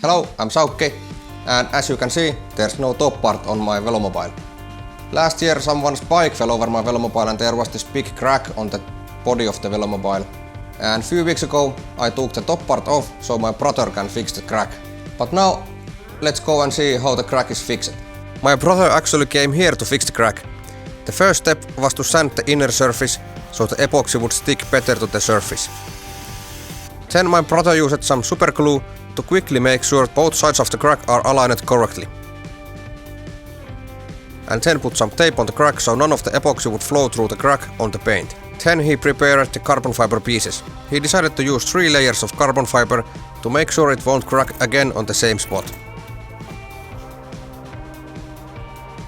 Hello, I'm Saukki, and as you can see, there's no top part on my Velomobile. Last year someone's bike fell over my Velomobile and there was this big crack on the body of the Velomobile. And few weeks ago I took the top part off so my brother can fix the crack. But now let's go and see how the crack is fixed. My brother actually came here to fix the crack. The first step was to sand the inner surface so the epoxy would stick better to the surface. Then my brother used some super glue to quickly make sure both sides of the crack are aligned correctly. And then put some tape on the crack so none of the epoxy would flow through the crack on the paint. Then he prepared the carbon fiber pieces. He decided to use 3 layers of carbon fiber to make sure it won't crack again on the same spot.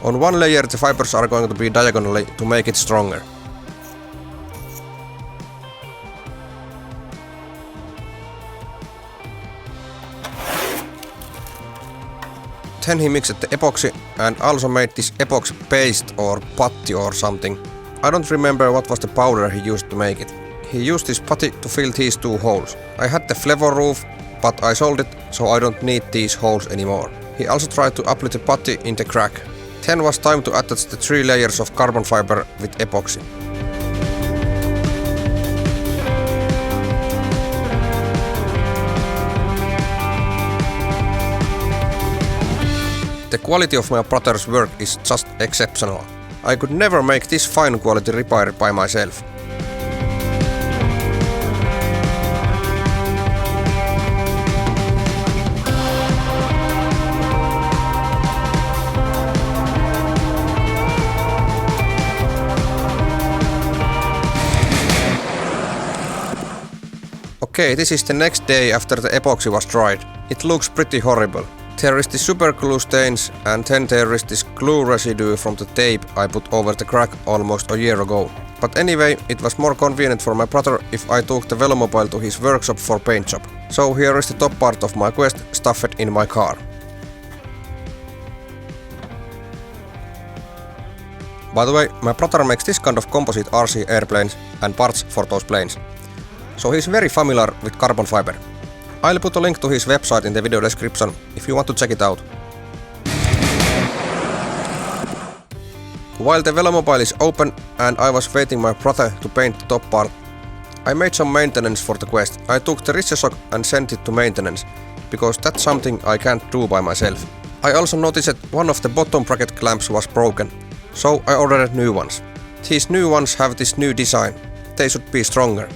On one layer the fibers are going to be diagonally to make it stronger. Then he mixed the epoxy and also made this epoxy paste or putty or something. I don't remember what was the powder he used to make it. He used this putty to fill these 2 holes. I had the Flevo roof, but I sold it so I don't need these holes anymore. He also tried to apply the putty in the crack. Then was time to attach the 3 layers of carbon fiber with epoxy. The quality of my brother's work is just exceptional. I could never make this fine quality repair by myself. Okay, this is the next day after the epoxy was dried. It looks pretty horrible. There is the super glue stains and then there is this glue residue from the tape I put over the crack almost a year ago. But anyway, it was more convenient for my brother if I took the Velomobile to his workshop for paint job. So here is the top part of my quest stuffed in my car. By the way, my brother makes this kind of composite RC airplanes and parts for those planes. So he's very familiar with carbon fiber. I'll put a link to his website in the video description if you want to check it out. While the Velomobile is open and I was waiting my brother to paint the top part, I made some maintenance for the quest. I took the shock and sent it to maintenance, because that's something I can't do by myself. I also noticed that one of the bottom bracket clamps was broken, so I ordered new ones. These new ones have this new design. They should be stronger.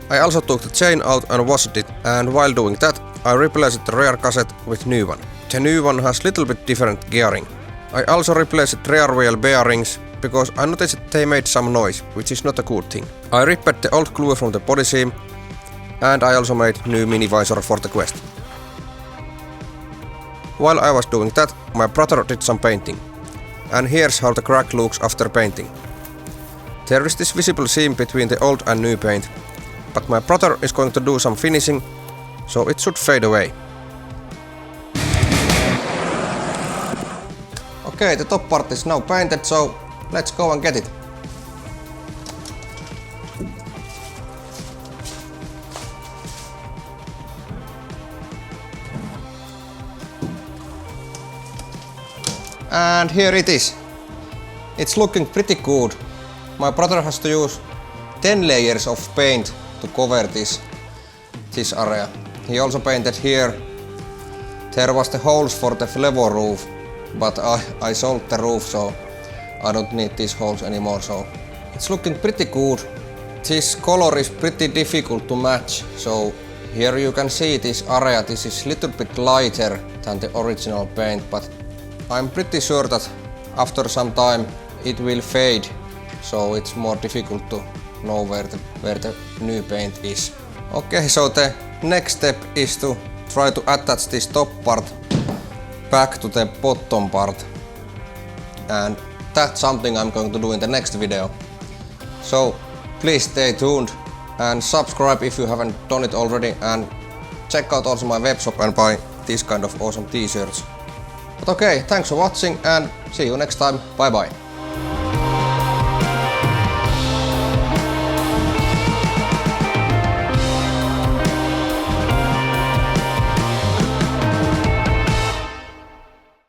I also took the chain out and washed it, and while doing that I replaced the rear cassette with new one. The new one has little bit different gearing. I also replaced rear wheel bearings because I noticed they made some noise, which is not a good thing. I ripped the old glue from the body seam and I also made new mini visor for the quest. While I was doing that, my brother did some painting. And here's how the crack looks after painting. There is this visible seam between the old and new paint. But my brother is going to do some finishing, so it should fade away. Okay, the top part is now painted, so let's go and get it. And here it is. It's looking pretty good. My brother has to use 10 layers of paint to cover this area. He also painted here. There was the holes for the Flevo roof, but I sold the roof, so I don't need these holes anymore. So it's looking pretty good. This color is pretty difficult to match, so here you can see this area. This is little bit lighter than the original paint, but I'm pretty sure that after some time it will fade, so it's more difficult to know where the new paint is. Okay, so the next step is to try to attach this top part back to the bottom part, and that's something I'm going to do in the next video. So please stay tuned and subscribe if you haven't done it already, and check out also my webshop and buy this kind of awesome t-shirts. But okay, thanks for watching and see you next time. Bye bye.